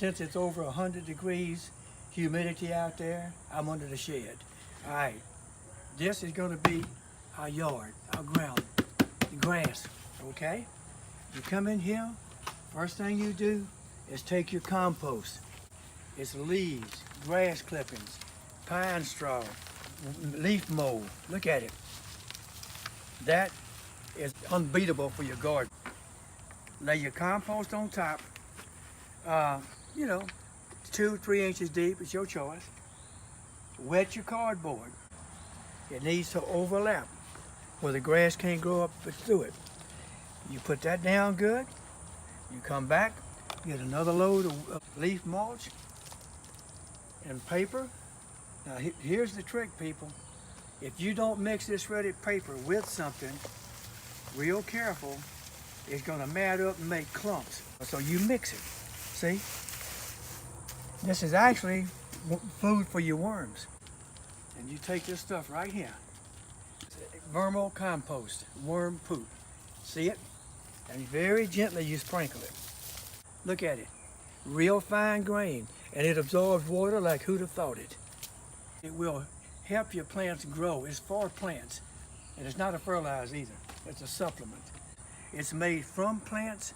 since it's over 100 degrees, humidity out there, I'm under the shed. All right, this is gonna be our yard, our ground, the grass, okay? You come in here, first thing you do is take your compost. It's leaves, grass clippings, pine straw, leaf mold. Look at it. That is unbeatable for your garden. Lay your compost on top, you know, 2-3 inches deep, it's your choice. Wet your cardboard. It needs to overlap where the grass can't grow up through it. You put that down good, you come back, get another load of leaf mulch and paper. Now here's the trick, people. If you don't mix this shredded paper with something real careful, it's gonna mat up and make clumps. So you mix it, see? This is actually food for your worms. And you take this stuff right here. Vermicompost, worm poop. See it? And very gently you sprinkle it. Look at it. Real fine grain. And it absorbs water like who'd have thought it. It will help your plants grow. It's for plants. And it's not a fertilizer either. It's a supplement. It's made from plants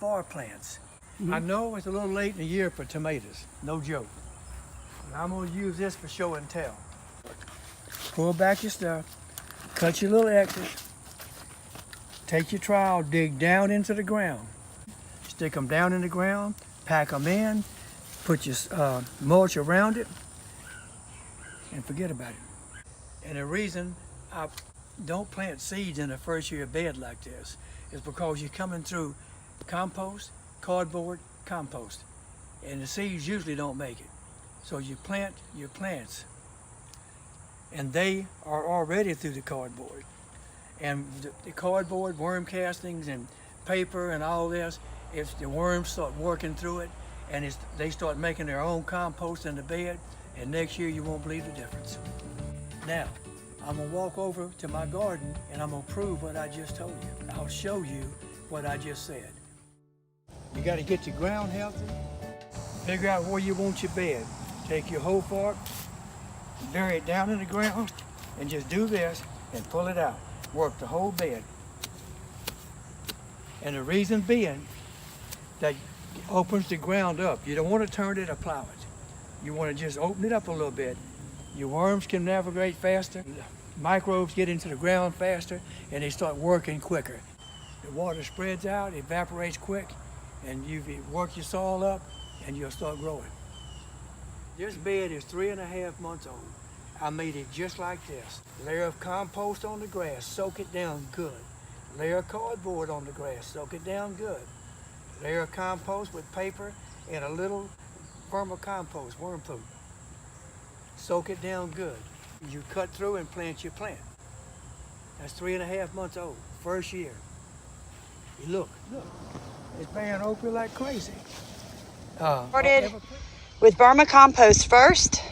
for plants. Mm-hmm. I know it's a little late in the year for tomatoes. No joke. But I'm going to use this for show and tell. Pull back your stuff. Cut your little exits. Take your trowel, dig down into the ground. Stick them down in the ground, pack them in, put your mulch around it, and forget about it. And the reason I don't plant seeds in the first year bed like this is because you're coming through compost, cardboard, compost, and the seeds usually don't make it. So you plant your plants, and they are already through the cardboard. And the cardboard, worm castings, and paper, and all this, if the worms start working through it, and they start making their own compost in the bed, and next year you won't believe the difference. Now, I'm gonna walk over to my garden, and I'm gonna prove what I just told you. I'll show you what I just said. You gotta get your ground healthy, figure out where you want your bed. Take your hoe fork, bury it down in the ground, and just do this and pull it out. Work the whole bed. And the reason being that opens the ground up. You don't want to turn it or plow it. You want to just open it up a little bit. Your worms can navigate faster, microbes get into the ground faster, and they start working quicker. The water spreads out, evaporates quick, and you work your soil up, and you'll start growing. This bed is 3.5 months old. I made it just like this. Layer of compost on the grass, soak it down good. Layer of cardboard on the grass, soak it down good. Layer of compost with paper and a little vermicompost, worm poop. Soak it down good. You cut through and plant your plant. That's 3.5 months old, first year. You look, it's bearing open like crazy. Started with vermicompost first,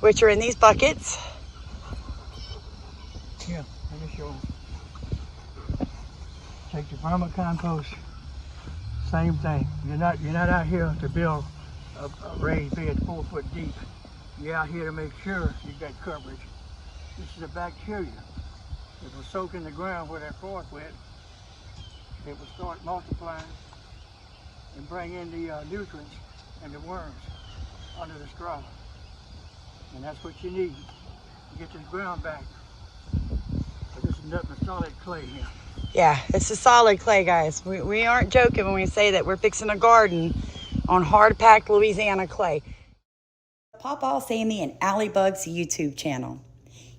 which are in these buckets. Here, let me show you. Take your vermicompost, same thing. You're not out here to build a raised bed 4 foot deep. You're out here to make sure you've got coverage. This is a bacteria. It will soak in the ground where that fork went. It will start multiplying and bring in the nutrients and the worms under the straw. And that's what you need to get this ground back. But this is nothing but solid clay here. Yeah, it's a solid clay, guys. We aren't joking when we say that we're fixing a garden on hard-packed Louisiana clay. Pawpaw Sammy and Allie Bug's YouTube channel.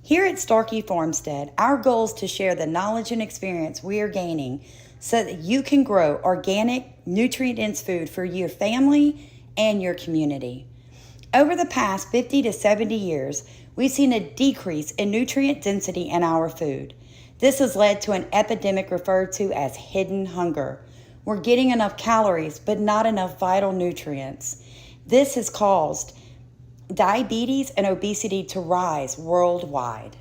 Here at Starkey Farmstead, our goal is to share the knowledge and experience we are gaining so that you can grow organic, nutrient-dense food for your family and your community. Over the past 50 to 70 years, we've seen a decrease in nutrient density in our food. This has led to an epidemic referred to as hidden hunger. We're getting enough calories, but not enough vital nutrients. This has caused diabetes and obesity to rise worldwide.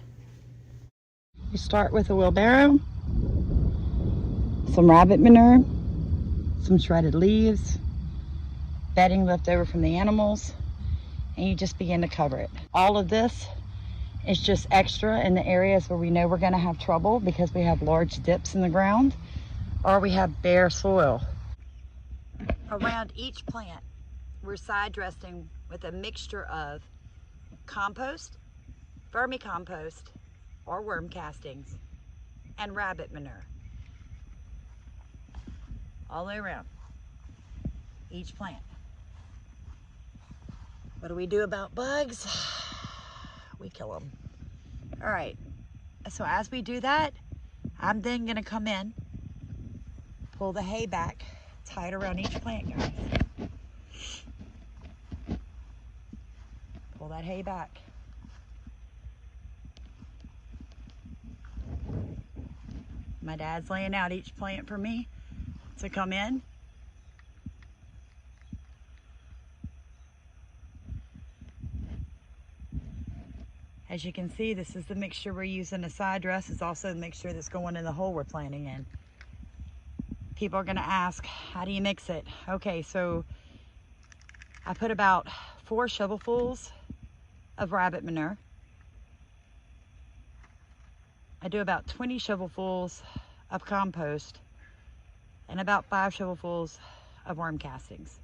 We start with a wheelbarrow, some rabbit manure, some shredded leaves, bedding left over from the animals, and you just begin to cover it. All of this is just extra in the areas where we know we're going to have trouble because we have large dips in the ground or we have bare soil. Around each plant, we're side dressing with a mixture of compost, vermicompost, or worm castings, and rabbit manure. All the way around each plant. What do we do about bugs? We kill them. All right, so as we do that, I'm then gonna come in, pull the hay back, tie it around each plant, guys. Pull that hay back. My dad's laying out each plant for me to come in. As you can see, this is the mixture we're using to side dress. It's also the mixture that's going in the hole we're planting in. People are gonna ask, how do you mix it? Okay, so I put about 4 shovelfuls of rabbit manure. I do about 20 shovelfuls of compost and about 5 shovelfuls of worm castings.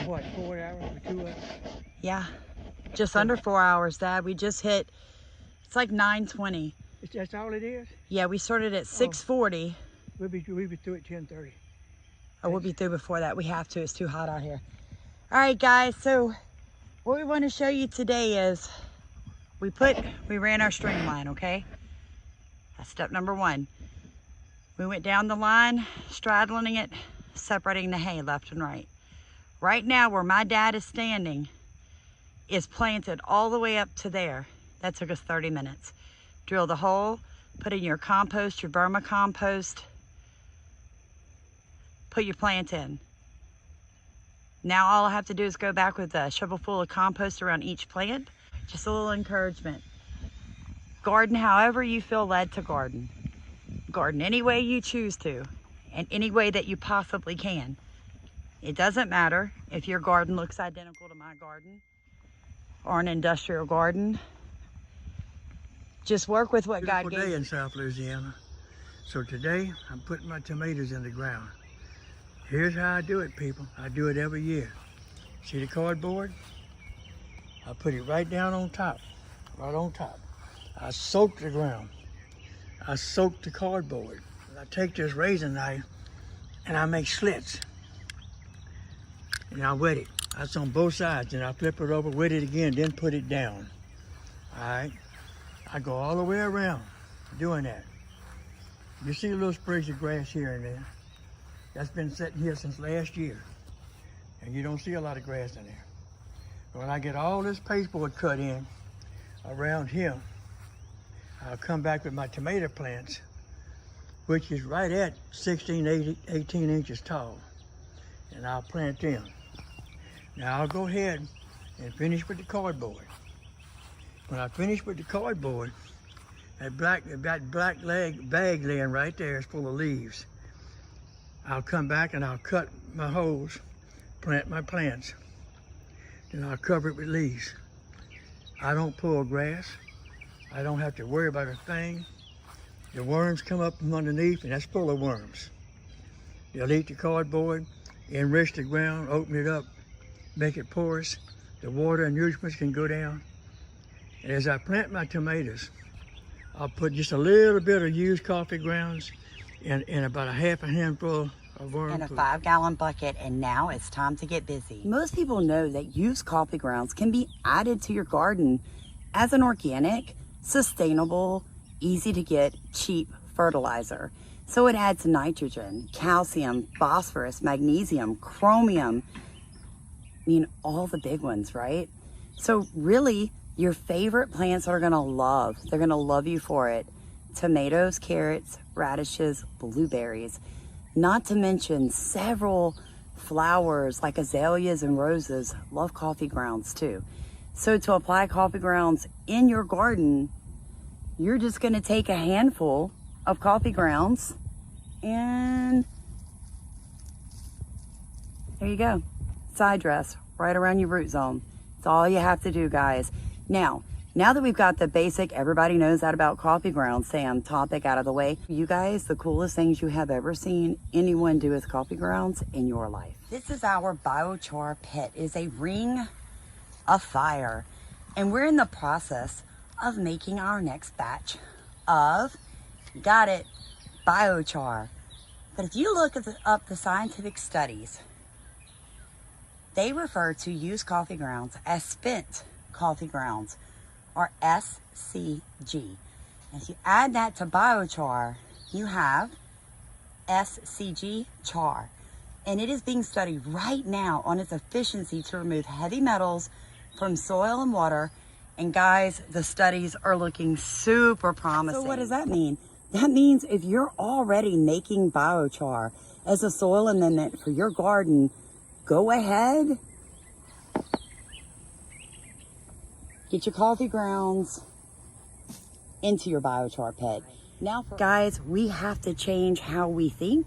What, 4 hours or 2 hours? Yeah, just under 4 hours, Dad. We just hit, it's like 9:20. That's all it is? Yeah, we started at 6:40. We'll be through at 10:30. Oh, we'll be through before that. We have to. It's too hot out here. All right, guys. So what we want to show you today is we ran our string line, okay? That's step number 1. We went down the line, straddling it, separating the hay left and right. Right now, where my dad is standing is planted all the way up to there. That took us 30 minutes. Drill the hole, put in your compost, your vermicompost, put your plant in. Now all I have to do is go back with a shovel full of compost around each plant. Just a little encouragement. Garden however you feel led to garden. Garden any way you choose to, and any way that you possibly can. It doesn't matter if your garden looks identical to my garden or an industrial garden. Just work with what God gave you. Beautiful day in South Louisiana. So today, I'm putting my tomatoes in the ground. Here's how I do it, people. I do it every year. See the cardboard? I put it right down on top, right on top. I soak the ground. I soak the cardboard. I take this razor knife and I make slits. And I wet it. That's on both sides. And I flip it over, wet it again, then put it down. All right? I go all the way around doing that. You see little sprigs of grass here and there. That's been sitting here since last year. And you don't see a lot of grass in there. But when I get all this pasteboard cut in around here, I'll come back with my tomato plants, which is right at 16, 18 inches tall. And I'll plant them. Now I'll go ahead and finish with the cardboard. When I finish with the cardboard, that black bag laying right there is full of leaves. I'll come back and I'll cut my holes, plant my plants, then I'll cover it with leaves. I don't pull grass. I don't have to worry about a thing. The worms come up from underneath and that's full of worms. They'll eat the cardboard, enrich the ground, open it up, make it porous. The water and nutrients can go down. And as I plant my tomatoes, I'll put just a little bit of used coffee grounds and about a half a handful of worm In a food. 5-gallon bucket, and now it's time to get busy. Most people know that used coffee grounds can be added to your garden as an organic, sustainable, easy to get, cheap fertilizer. So it adds nitrogen, calcium, phosphorus, magnesium, chromium. I mean, all the big ones, right? So really, your favorite plants are gonna love. They're gonna love you for it. Tomatoes, carrots, radishes, blueberries. Not to mention several flowers like azaleas and roses love coffee grounds too. So to apply coffee grounds in your garden, you're just gonna take a handful of coffee grounds And there you go. Side dress right around your root zone. That's all you have to do, guys. Now that we've got the basic, everybody knows that about coffee grounds, Sam, topic out of the way, you guys, the coolest things you have ever seen anyone do with coffee grounds in your life. This is our biochar pit. It is a ring of fire. And we're in the process of making our next batch of, got it, biochar. But if you look up the scientific studies, they refer to used coffee grounds as spent coffee grounds, or SCG. And if you add that to biochar, you have SCG char. And it is being studied right now on its efficiency to remove heavy metals from soil and water. And guys, the studies are looking super promising. So what does that mean? That means if you're already making biochar as a soil amendment for your garden, go ahead, get your coffee grounds into your biochar pit. Now, guys, we have to change how we think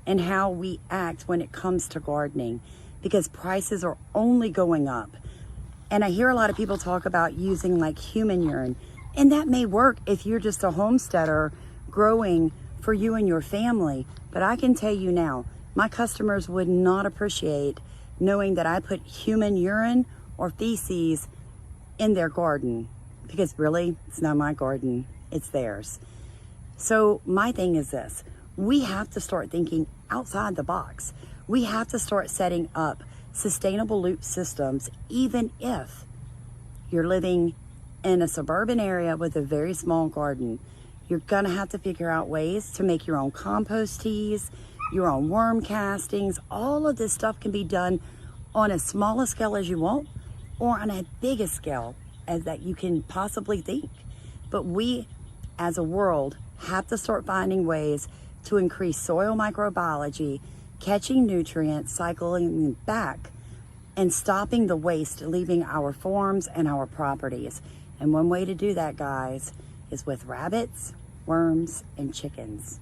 and how we act when it comes to gardening, because prices are only going up. And I hear a lot of people talk about using like human urine, and that may work if you're just a homesteader growing for you and your family. But I can tell you now, my customers would not appreciate knowing that I put human urine or feces in their garden, because really, it's not my garden, it's theirs. So my thing is this: we have to start thinking outside the box. We have to start setting up sustainable loop systems, even if you're living in a suburban area with a very small garden. You're gonna have to figure out ways to make your own compost teas, your own worm castings. All of this stuff can be done on as small a scale as you want, or on a biggest scale as that you can possibly think. But we, as a world, have to start finding ways to increase soil microbiology, catching nutrients, cycling them back, and stopping the waste leaving our farms and our properties. And one way to do that, guys, is with rabbits, worms, and chickens.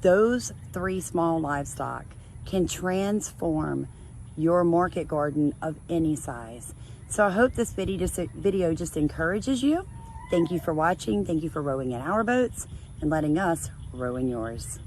Those three small livestock can transform your market garden of any size. So I hope this video just encourages you. Thank you for watching. Thank you for rowing in our boats and letting us row in yours.